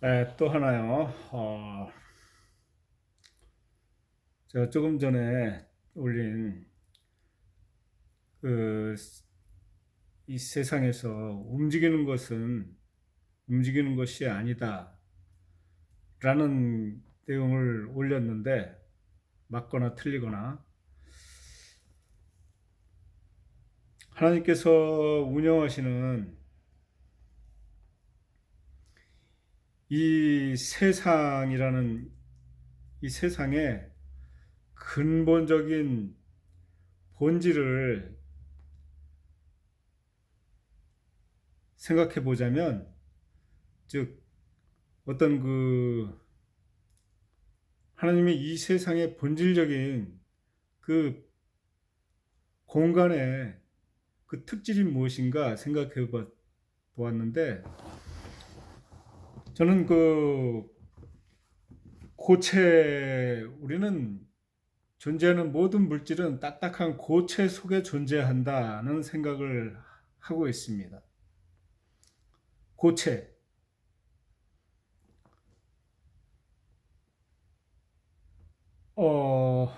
네, 또 하나요. 제가 조금 전에 올린 그 이 세상에서 움직이는 것이 아니다라는 내용을 올렸는데, 맞거나 틀리거나, 하나님께서 운영하시는 이 세상이라는 이 세상의 근본적인 본질을 생각해 보자면, 즉 어떤 하나님의 이 세상의 본질적인 그 공간의 그 특질이 무엇인가 생각해 보았는데, 저는 우리는 존재하는 모든 물질은 딱딱한 고체 속에 존재한다는 생각을 하고 있습니다. 고체. 어,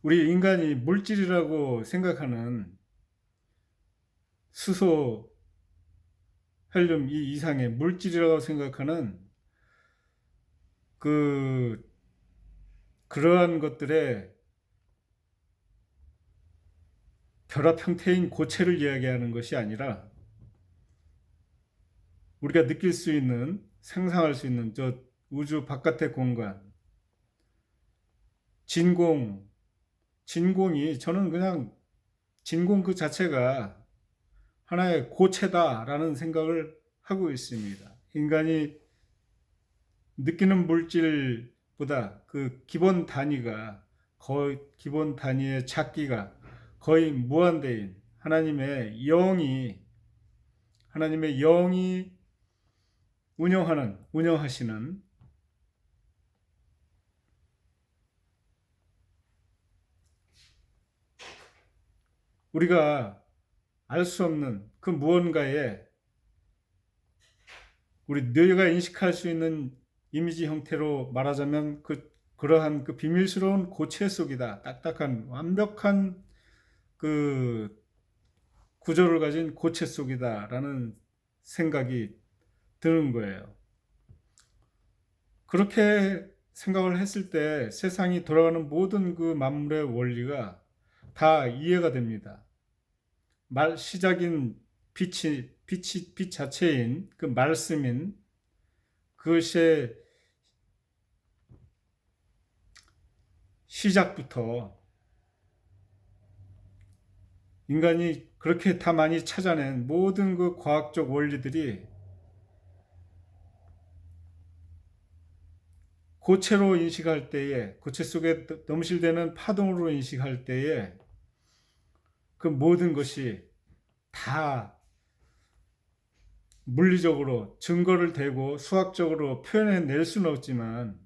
우리 인간이 물질이라고 생각하는 수소, 헬륨 이 이상의 물질이라고 생각하는 그 그러한 것들의 결합 형태인 고체를 이야기하는 것이 아니라, 우리가 느낄 수 있는, 상상할 수 있는 저 우주 바깥의 공간, 진공, 진공이, 저는 그냥 진공 그 자체가 하나의 고체다라는 생각을 하고 있습니다. 인간이 느끼는 물질보다 그 기본 단위의 작기가 거의 무한대인 하나님의 영이 운영하시는, 우리가 알 수 없는 그 무언가에 우리 뇌가 인식할 수 있는 이미지 형태로 말하자면, 그러한 그 비밀스러운 고체 속이다. 딱딱한 완벽한 그 구조를 가진 고체 속이다라는 생각이 드는 거예요. 그렇게 생각을 했을 때 세상이 돌아가는 모든 그 만물의 원리가 다 이해가 됩니다. 시작인 빛 자체인 그 말씀인 그것의 시작부터 인간이 그렇게 다 많이 찾아낸 모든 그 과학적 원리들이 고체로 인식할 때에, 고체 속에 넘실대는 파동으로 인식할 때에 그 모든 것이 다 물리적으로 증거를 대고 수학적으로 표현해낼 수는 없지만,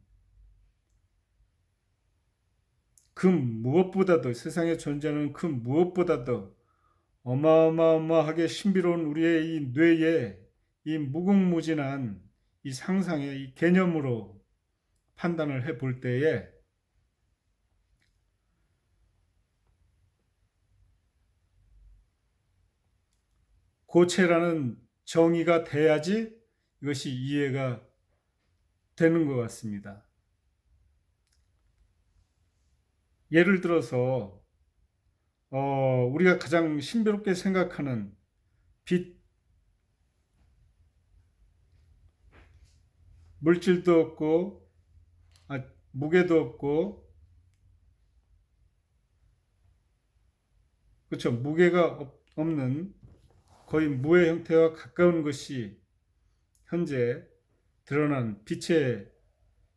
세상에 존재하는 그 무엇보다도 어마어마하게 신비로운 우리의 이 뇌의 이 무궁무진한 이 상상의 이 개념으로 판단을 해 볼 때에, 고체라는 정의가 돼야지 이것이 이해가 되는 것 같습니다. 예를 들어서 우리가 가장 신비롭게 생각하는 빛, 물질도 없고, 무게도 없고, 그렇죠. 무게가 없는 거의 무의 형태와 가까운 것이 현재 드러난 빛의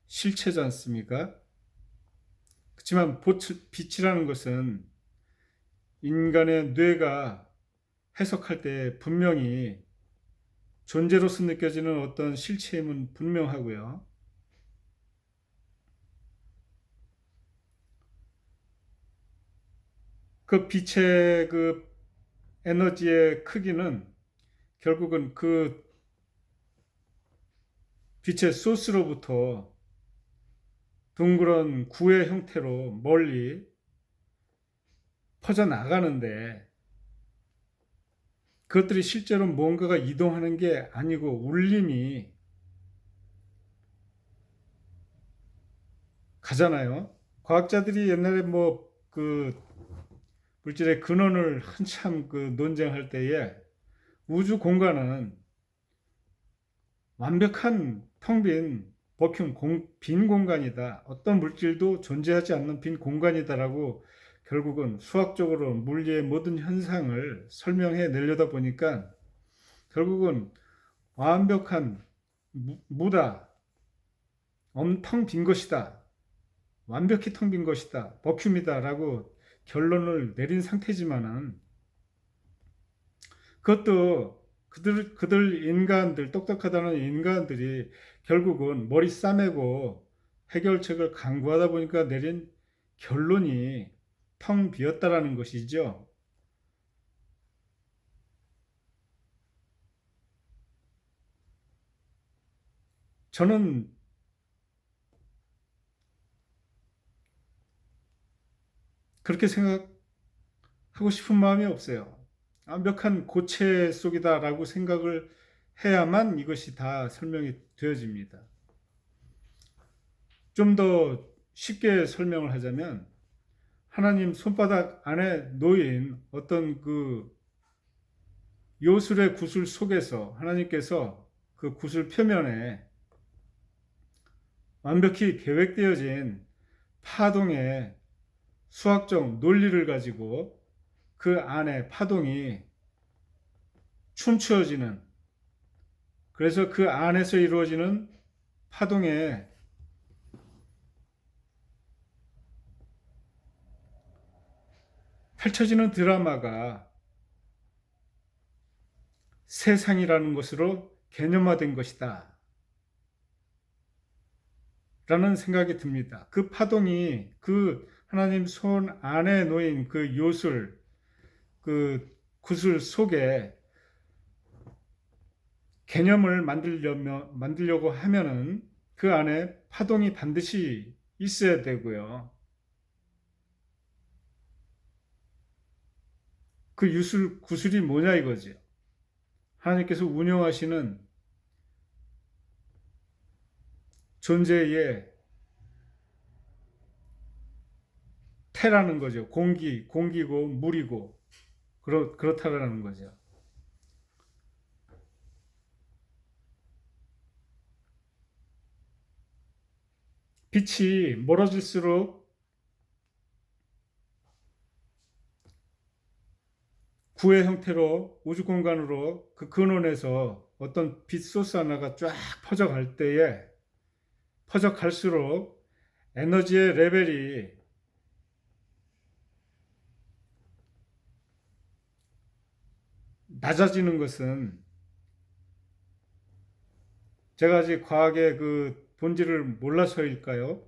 실체지 않습니까? 그렇지만 빛이라는 것은 인간의 뇌가 해석할 때 분명히 존재로서 느껴지는 어떤 실체임은 분명하고요. 그 빛의 그 에너지의 크기는 결국은 그 빛의 소스로부터 둥그런 구의 형태로 멀리 퍼져나가는데 그것들이 실제로 뭔가가 이동하는 게 아니고 울림이 가잖아요. 과학자들이 옛날에 그 물질의 근원을 한참 논쟁할 때에 우주 공간은 완벽한 텅 빈 버큐um 빈 공간이다. 어떤 물질도 존재하지 않는 빈 공간이다라고 결국은 수학적으로 물리의 모든 현상을 설명해 내려다 보니까 결국은 완벽한 무다. 텅 빈 것이다. 완벽히 텅 빈 것이다. 버큐움이다라고 결론을 내린 상태지만은 그것도 그들 인간들, 똑똑하다는 인간들이 결국은 머리 싸매고 해결책을 강구하다 보니까 내린 결론이 텅 비었다라는 것이죠. 저는 그렇게 생각하고 싶은 마음이 없어요. 완벽한 고체 속이다라고 생각을 해야만 이것이 다 설명이 되어집니다. 좀 더 쉽게 설명을 하자면 하나님 손바닥 안에 놓인 어떤 그 요술의 구슬 속에서 하나님께서 그 구슬 표면에 완벽히 계획되어진 파동의 수학적 논리를 가지고 그 안에 파동이 춤추어지는, 그래서 그 안에서 이루어지는 파동의 펼쳐지는 드라마가 세상이라는 것으로 개념화된 것이다 라는 생각이 듭니다. 그 파동이 그 하나님 손 안에 놓인 그 요술, 그 구슬 속에 개념을 만들려고 하면은 그 안에 파동이 반드시 있어야 되고요. 그 구슬이 뭐냐 이거죠. 하나님께서 운영하시는 존재의 태라는 거죠. 공기고 물이고 그렇다라는 거죠. 빛이 멀어질수록 구의 형태로 우주 공간으로 그 근원에서 어떤 빛 소스 하나가 쫙 퍼져갈 때에 퍼져갈수록 에너지의 레벨이 낮아지는 것은 제가 아직 과학의 그 본질을 몰라서일까요?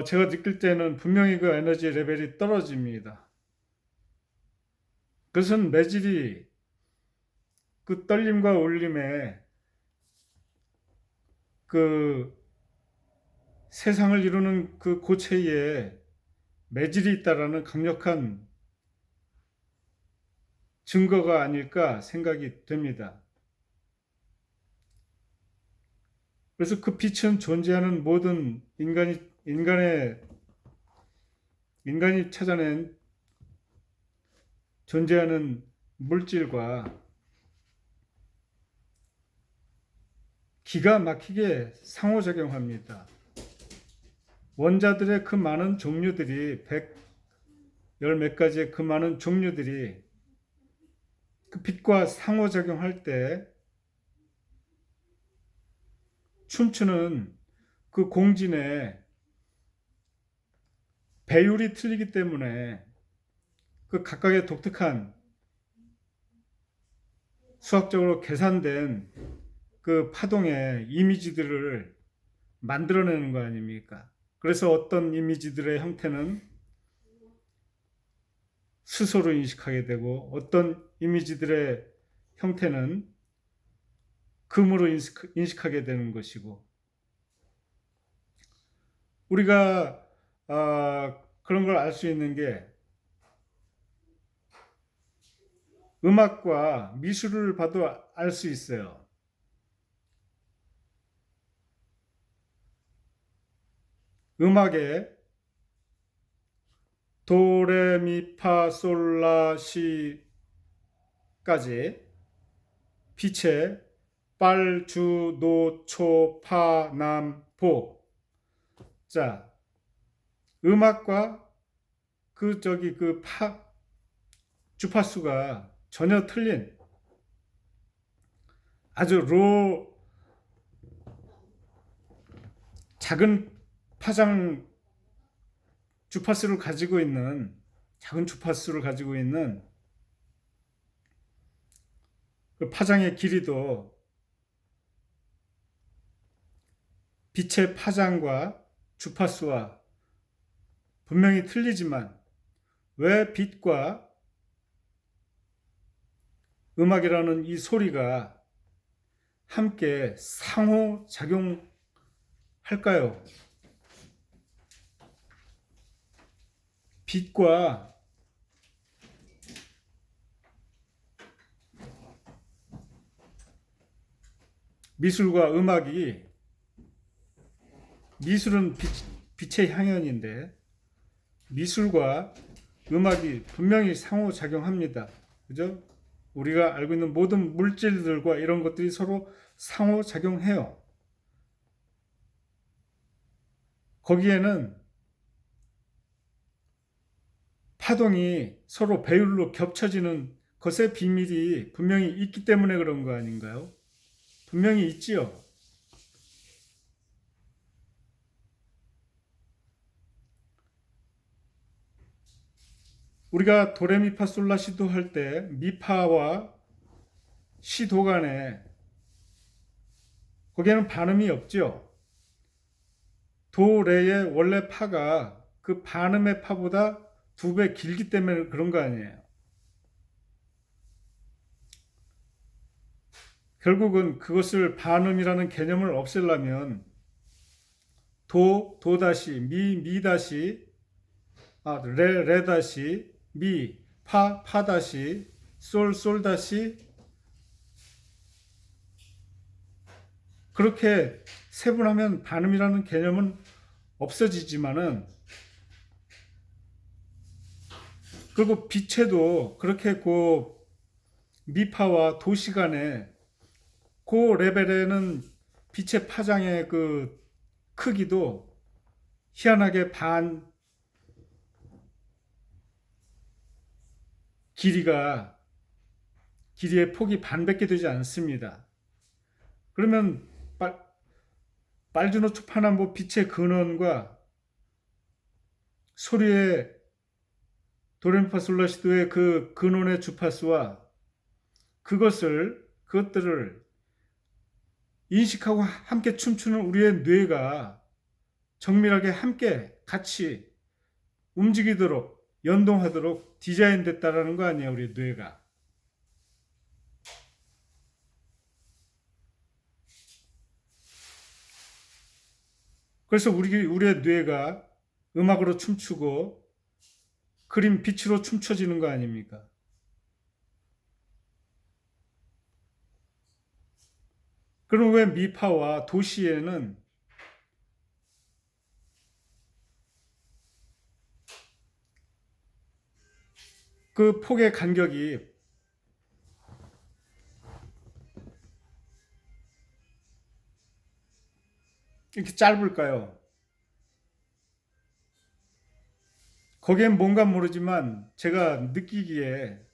제가 느낄 때는 분명히 그 에너지 레벨이 떨어집니다. 그것은 매질이 그 떨림과 울림에 그 세상을 이루는 그 고체에 매질이 있다라는 강력한 증거가 아닐까 생각이 됩니다. 그래서 그 빛은 존재하는 모든 인간이 찾아낸 존재하는 물질과 기가 막히게 상호작용합니다. 원자들의 그 많은 종류들이 열 몇 가지의 그 많은 종류들이 그 빛과 상호작용할 때 춤추는 그 공진의 배율이 틀리기 때문에 그 각각의 독특한 수학적으로 계산된 그 파동의 이미지들을 만들어내는 거 아닙니까? 그래서 어떤 이미지들의 형태는 수소로 인식하게 되고 어떤 이미지들의 형태는 금으로 인식하게 되는 것이고, 우리가 그런 걸 알 수 있는 게 음악과 미술을 봐도 알 수 있어요. 음악에 도레미파솔라시까지 빛의 빨주노초파남보. 자, 음악과 그 주파수가 전혀 틀린 아주 작은 파장 주파수를 가지고 있는 작은 주파수를 가지고 있는 그 파장의 길이도 빛의 파장과 주파수와 분명히 틀리지만 왜 빛과 음악이라는 이 소리가 함께 상호작용할까요? 빛과 미술과 음악이, 미술은 빛의 향연인데 미술과 음악이 분명히 상호작용합니다. 그죠? 우리가 알고 있는 모든 물질들과 이런 것들이 서로 상호작용해요. 거기에는 파동이 서로 배율로 겹쳐지는 것의 비밀이 분명히 있기 때문에 그런 거 아닌가요? 분명히 있지요. 우리가 도레미파솔라시도 할 때 미파와 시도 간에 거기에는 반음이 없죠. 도레의 원래 파가 그 반음의 파보다 2배 길기 때문에 그런 거 아니에요. 결국은 그것을 반음이라는 개념을 없애려면 도다시, 미다시, 레다시, 파다시, 솔다시, 그렇게 세분하면 반음이라는 개념은 없어지지만은, 그리고 빛에도 그렇게 미파와 도 시간에 그 레벨에는 빛의 파장의 그 크기도 희한하게 길이의 폭이 반밖에 되지 않습니다. 그러면 빨주노초파남보 빛의 근원과 소리의 도레미파솔라시도의 그 근원의 주파수와 그것들을 인식하고 함께 춤추는 우리의 뇌가 정밀하게 함께 같이 움직이도록, 연동하도록 디자인됐다라는 거 아니에요, 우리 뇌가. 그래서 우리의 뇌가 음악으로 춤추고 그림 빛으로 춤춰지는 거 아닙니까? 그럼 왜 미파와 도시에는 그 폭의 간격이 이렇게 짧을까요? 거기엔 뭔가 모르지만 제가 느끼기에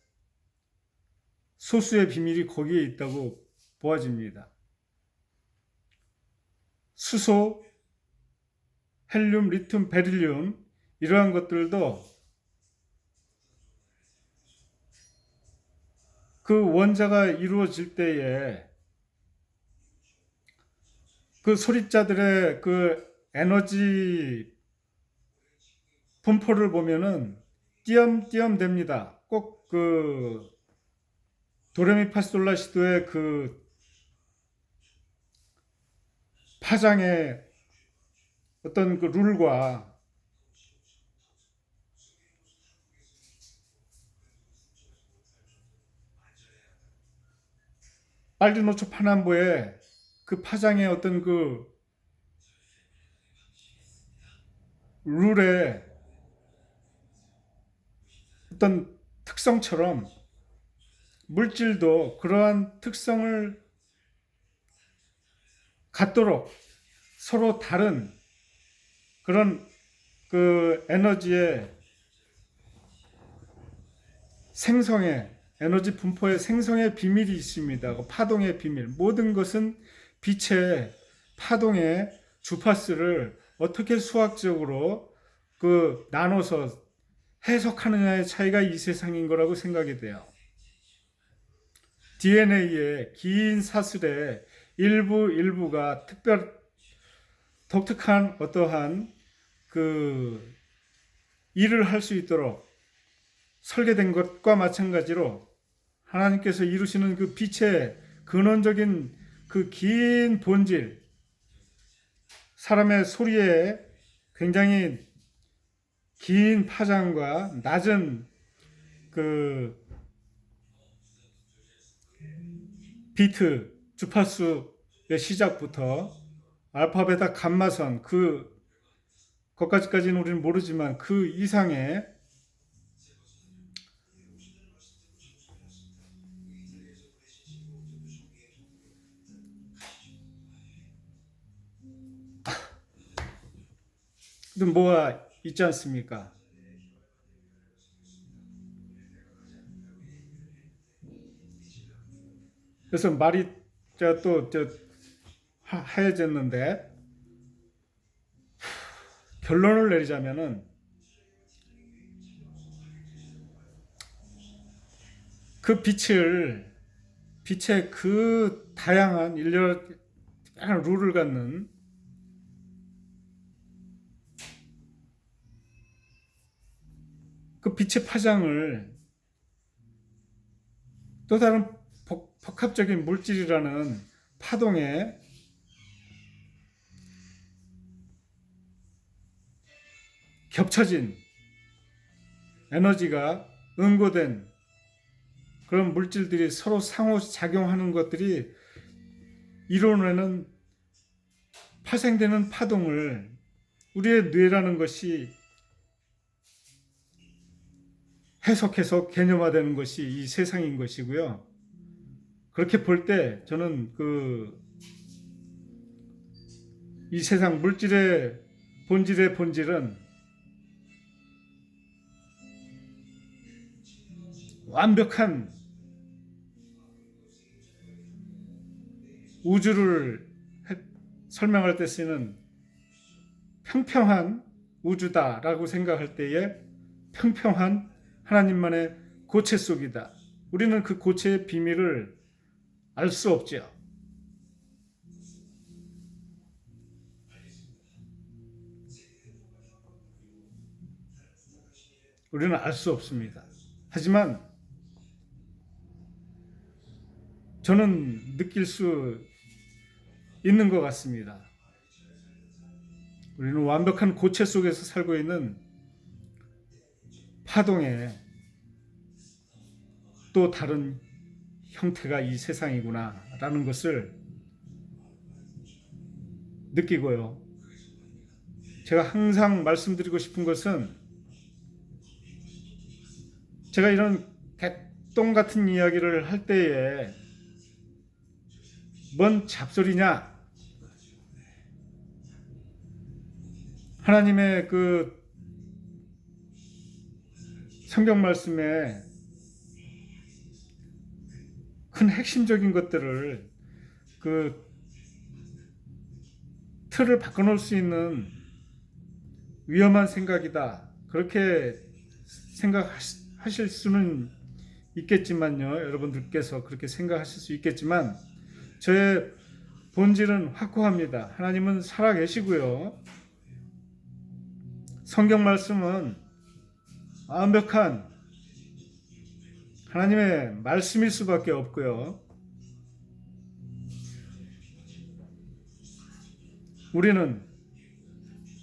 소수의 비밀이 거기에 있다고 보아집니다. 수소, 헬륨, 리튬, 베릴륨 이러한 것들도 그 원자가 이루어질 때에 그 소립자들의 그 에너지 분포를 보면은 띄엄띄엄 됩니다. 꼭 도레미파솔라시도의 그 파장의 어떤 그 룰과 빨리노초 파남보의 그 파장의 어떤 그 룰의 어떤 특성처럼 물질도 그러한 특성을 갖도록 서로 다른 그런 그 에너지의 생성의 에너지 분포의 생성의 비밀이 있습니다. 그 파동의 비밀. 모든 것은 빛의 파동의 주파수를 어떻게 수학적으로 그 나눠서 해석하느냐의 차이가 이 세상인 거라고 생각이 돼요. DNA의 긴 사슬의 일부가 독특한 어떠한 그 일을 할 수 있도록 설계된 것과 마찬가지로 하나님께서 이루시는 그 빛의 근원적인 그 긴 본질, 사람의 소리에 굉장히 긴 파장과 낮은 그 비트, 주파수의 시작부터 알파, 베타, 감마선 그것까지는 우리는 모르지만 그 이상의 뭐가 있지 않습니까? 그래서 말이 또 하얘졌는데 결론을 내리자면은 그 빛의 그 다양한 룰을 갖는 그 빛의 파장을 또 다른 복합적인 물질이라는 파동에 겹쳐진 에너지가 응고된 그런 물질들이 서로 상호작용하는 것들이 이뤄내는 파생되는 파동을 우리의 뇌라는 것이 해석해서 개념화되는 것이 이 세상인 것이고요. 그렇게 볼 때 저는 이 세상 물질의 본질은 완벽한 우주를 설명할 때 쓰는 평평한 우주다라고 생각할 때에 평평한 하나님만의 고체 속이다. 우리는 그 고체의 비밀을 알 수 없죠. 우리는 알 수 없습니다. 하지만 저는 느낄 수 있는 것 같습니다. 우리는 완벽한 고체 속에서 살고 있는 파동의 또 다른 형태가 이 세상이구나 라는 것을 느끼고요. 제가 항상 말씀드리고 싶은 것은 제가 이런 개똥 같은 이야기를 할 때에 뭔 잡소리냐? 하나님의 그 성경 말씀에 큰 핵심적인 것들을 그 틀을 바꿔놓을 수 있는 위험한 생각이다. 그렇게 생각하실 수는 있겠지만요. 여러분들께서 그렇게 생각하실 수 있겠지만 저의 본질은 확고합니다. 하나님은 살아계시고요. 성경 말씀은 완벽한 하나님의 말씀일 수밖에 없고요. 우리는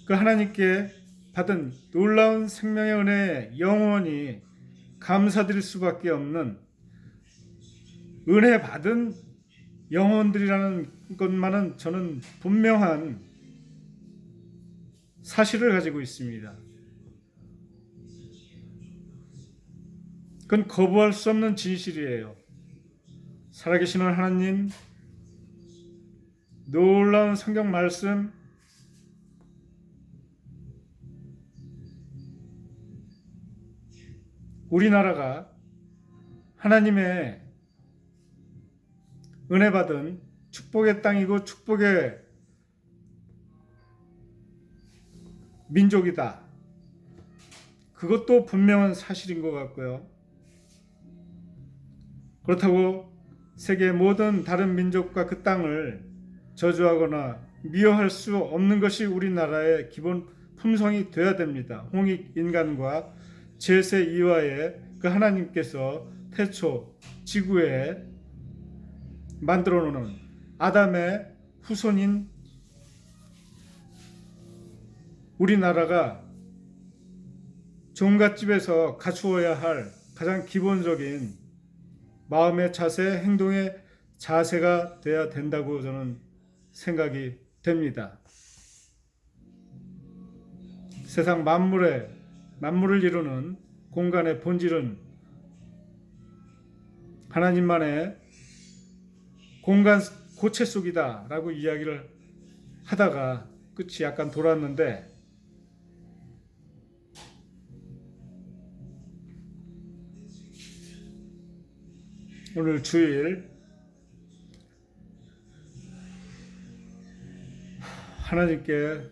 그 하나님께 받은 놀라운 생명의 은혜에 영원히 감사드릴 수밖에 없는 은혜 받은 영혼들이라는 것만은 저는 분명한 사실을 가지고 있습니다. 그건 거부할 수 없는 진실이에요. 살아계시는 하나님, 놀라운 성경 말씀, 우리나라가 하나님의 은혜 받은 축복의 땅이고 축복의 민족이다. 그것도 분명한 사실인 것 같고요. 그렇다고 세계 모든 다른 민족과 그 땅을 저주하거나 미워할 수 없는 것이 우리나라의 기본 품성이 되어야 됩니다. 홍익인간과 제세 이화에 그 하나님께서 태초 지구에 만들어 놓은 아담의 후손인 우리나라가 종갓집에서 갖추어야 할 가장 기본적인 마음의 자세, 행동의 자세가 되어야 된다고 저는 생각이 됩니다. 세상 만물을 이루는 공간의 본질은 하나님만의 공간 고체 속이다 라고 이야기를 하다가 끝이 약간 돌았는데, 오늘 주일 하나님께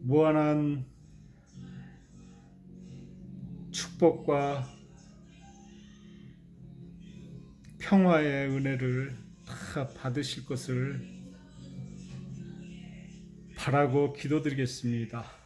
무한한 축복과 평화의 은혜를 다 받으실 것을 바라고 기도드리겠습니다.